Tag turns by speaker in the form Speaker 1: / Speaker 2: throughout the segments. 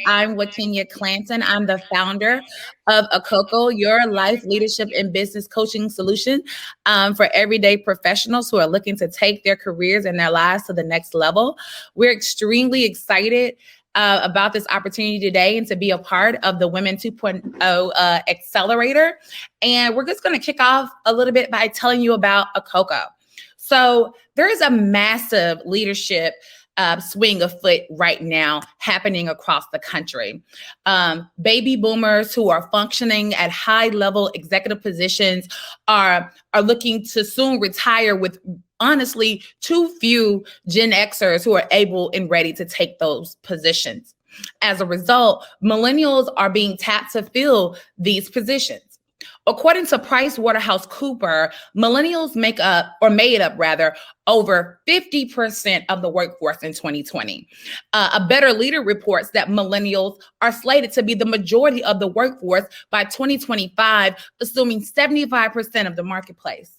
Speaker 1: I'm Waikinya Clanton. I'm the founder of Akoko, your life leadership and business coaching solution for everyday professionals who are looking to take their careers and their lives to the next level. We're extremely excited about this opportunity today and to be a part of the Women 2.0 Accelerator. And we're just going to kick off a little bit by telling you about Akoko. So there is a massive leadership swing afoot right now happening across the country. Baby boomers who are functioning at high level executive positions are looking to soon retire with honestly too few Gen Xers who are able and ready to take those positions. As a result, millennials are being tapped to fill these positions. According to PricewaterhouseCoopers, millennials made up over 50% of the workforce in 2020. A Better Leader reports that millennials are slated to be the majority of the workforce by 2025, assuming 75% of the marketplace.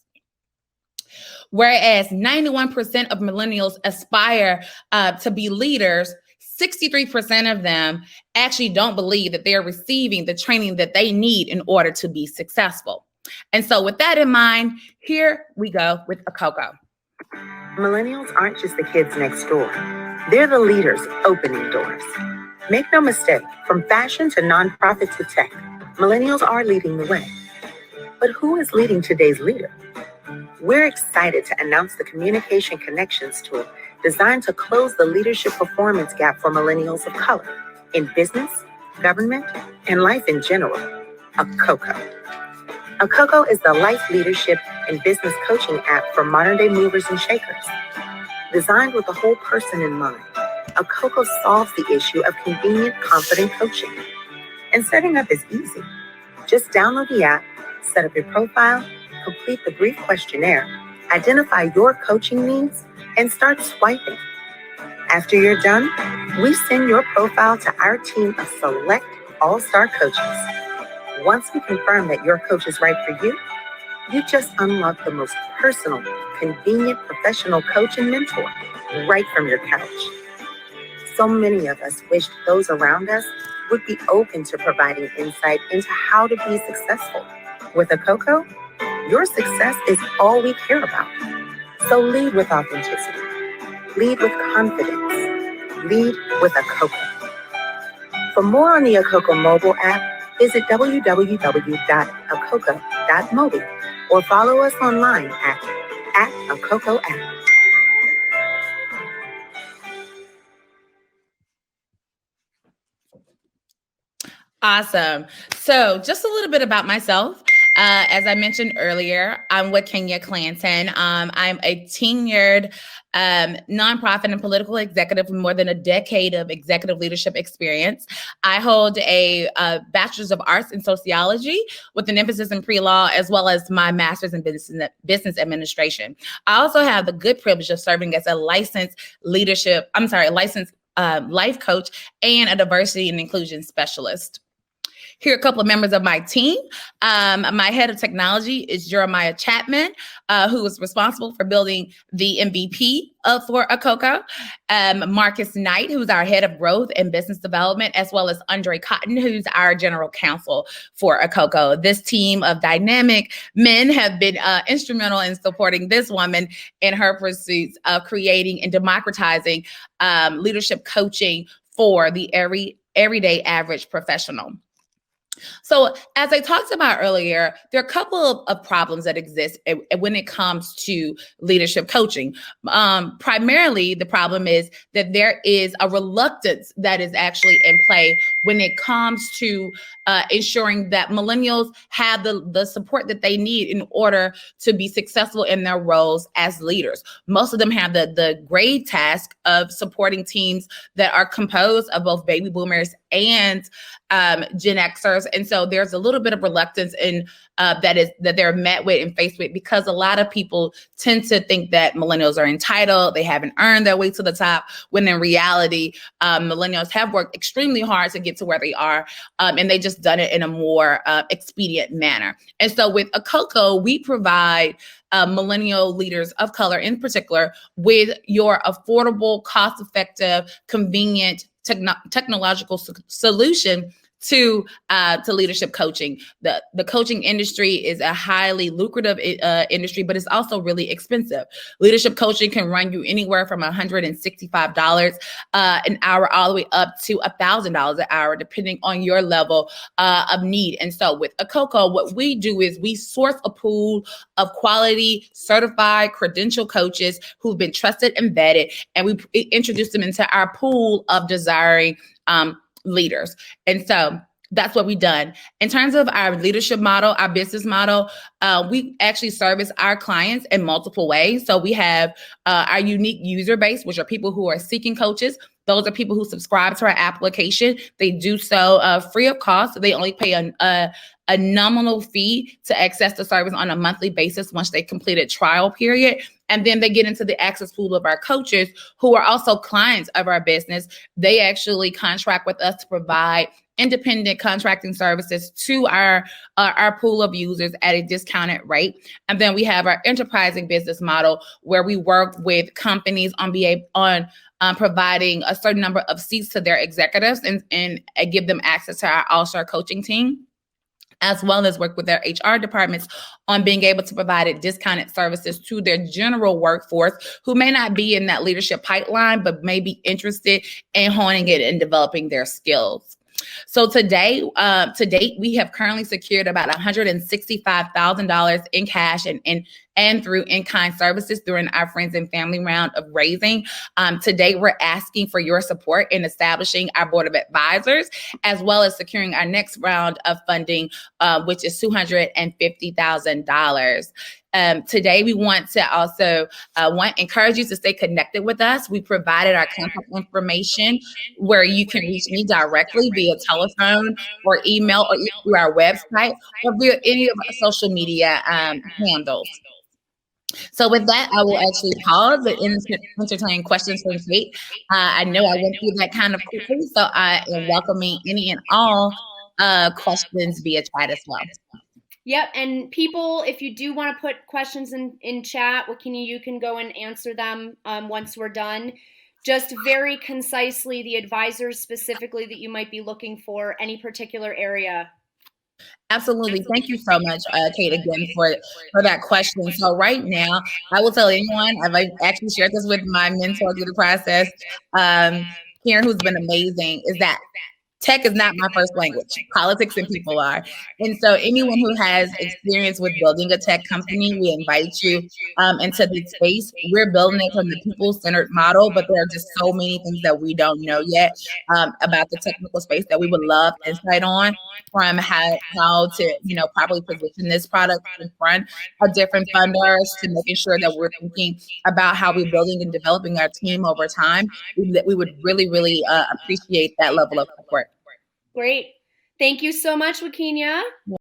Speaker 1: Whereas 91% of millennials aspire to be leaders, 63% of them actually don't believe that they're receiving the training that they need in order to be successful. And so with that in mind, here we go with Akoko.
Speaker 2: Millennials aren't just the kids next door. They're the leaders opening doors. Make no mistake, from fashion to nonprofit to tech, millennials are leading the way. But who is leading today's leader? We're excited to announce the Communication Connections tool designed to close the leadership performance gap for millennials of color in business, government, and life in general. Akoko. Akoko is the life leadership and business coaching app for modern-day movers and shakers. Designed with the whole person in mind, Akoko solves the issue of convenient, confident coaching. And setting up is easy. Just download the app, set up your profile, complete the brief questionnaire, identify your coaching needs, and start swiping. After you're done, we send your profile to our team of select all-star coaches. Once we confirm that your coach is right for you, you just unlock the most personal, convenient professional coach and mentor right from your couch. So many of us wished those around us would be open to providing insight into how to be successful. With Akoko, your success is all we care about. So lead with authenticity. Lead with confidence. Lead with Akoko. For more on the Akoko mobile app, visit www.akoko.mobi or follow us online at Akoko app.
Speaker 1: Awesome. So just a little bit about myself. As I mentioned earlier, I'm Waikinya Clanton. I'm a tenured nonprofit and political executive with more than a decade of executive leadership experience. I hold a bachelor's of arts in sociology with an emphasis in pre-law, as well as my master's in business administration. I also have the good privilege of serving as a licensed life coach and a diversity and inclusion specialist. Here are a couple of members of my team. My head of technology is Jeremiah Chapman, who is responsible for building the MVP for Akoko. Marcus Knight, who's our head of growth and business development, as well as Andre Cotton, who's our general counsel for Akoko. This team of dynamic men have been instrumental in supporting this woman in her pursuits of creating and democratizing leadership coaching for the everyday average professional. So as I talked about earlier, there are a couple of problems that exist when it comes to leadership coaching. Primarily, the problem is that there is a reluctance that is actually in play when it comes to ensuring that millennials have the support that they need in order to be successful in their roles as leaders. Most of them have the great task of supporting teams that are composed of both baby boomers and Gen Xers. And so there's a little bit of reluctance in that they're met with and faced with, because a lot of people tend to think that millennials are entitled, they haven't earned their way to the top, when in reality, millennials have worked extremely hard to get to where they are, and they just done it in a more expedient manner. And so with Akoko, we provide millennial leaders of color in particular with your affordable, cost-effective, convenient technological solution to leadership coaching. The coaching industry is a highly lucrative industry, but it's also really expensive. Leadership coaching can run you anywhere from $165 an hour all the way up to $1,000 an hour, depending on your level of need. And so with Akoko, what we do is we source a pool of quality, certified, credentialed coaches who've been trusted and vetted, and we introduce them into our pool of desiring leaders. And so that's what we've done. In terms of our leadership model, our business model, we actually service our clients in multiple ways. So we have our unique user base, which are people who are seeking coaches. Those are people who subscribe to our application. They do so free of cost. They only pay a nominal fee to access the service on a monthly basis once they complete a trial period. And then they get into the access pool of our coaches who are also clients of our business. They actually contract with us to provide independent contracting services to our pool of users at a discounted rate. And then we have our enterprising business model where we work with companies on providing a certain number of seats to their executives and give them access to our all-star coaching team, as well as work with their HR departments on being able to provide discounted services to their general workforce who may not be in that leadership pipeline, but may be interested in honing it and developing their skills. So to date, we have currently secured about $165,000 in cash and through in-kind services during our friends and family round of raising. Today, we're asking for your support in establishing our board of advisors, as well as securing our next round of funding, which is $250,000. Today, we want to also encourage you to stay connected with us. We provided our contact information where you can reach me directly via telephone or email or through our website or via any of our social media handles. So with that, I will actually pause and entertain questions from Kate. I know I went through that kind of quickly, so I am welcoming any and all questions via chat as well.
Speaker 3: Yep, and people, if you do want to put questions in chat, Waikinya, you can go and answer them once we're done. Just very concisely, the advisors specifically that you might be looking for, any particular area.
Speaker 1: Absolutely. Thank you so much, Kate, again for that question. So right now, I will tell anyone, I've actually shared this with my mentor through the process, Karen, who's been amazing, is that tech is not my first language. Politics and people are. And so anyone who has experience with building a tech company, we invite you into this space. We're building it from the people-centered model, but there are just so many things that we don't know yet about the technical space that we would love insight on, from how to, properly position this product in front of different funders, to making sure that we're thinking about how we're building and developing our team over time. We would really, really appreciate that level of support.
Speaker 3: Great. Thank you so much, Waikinya.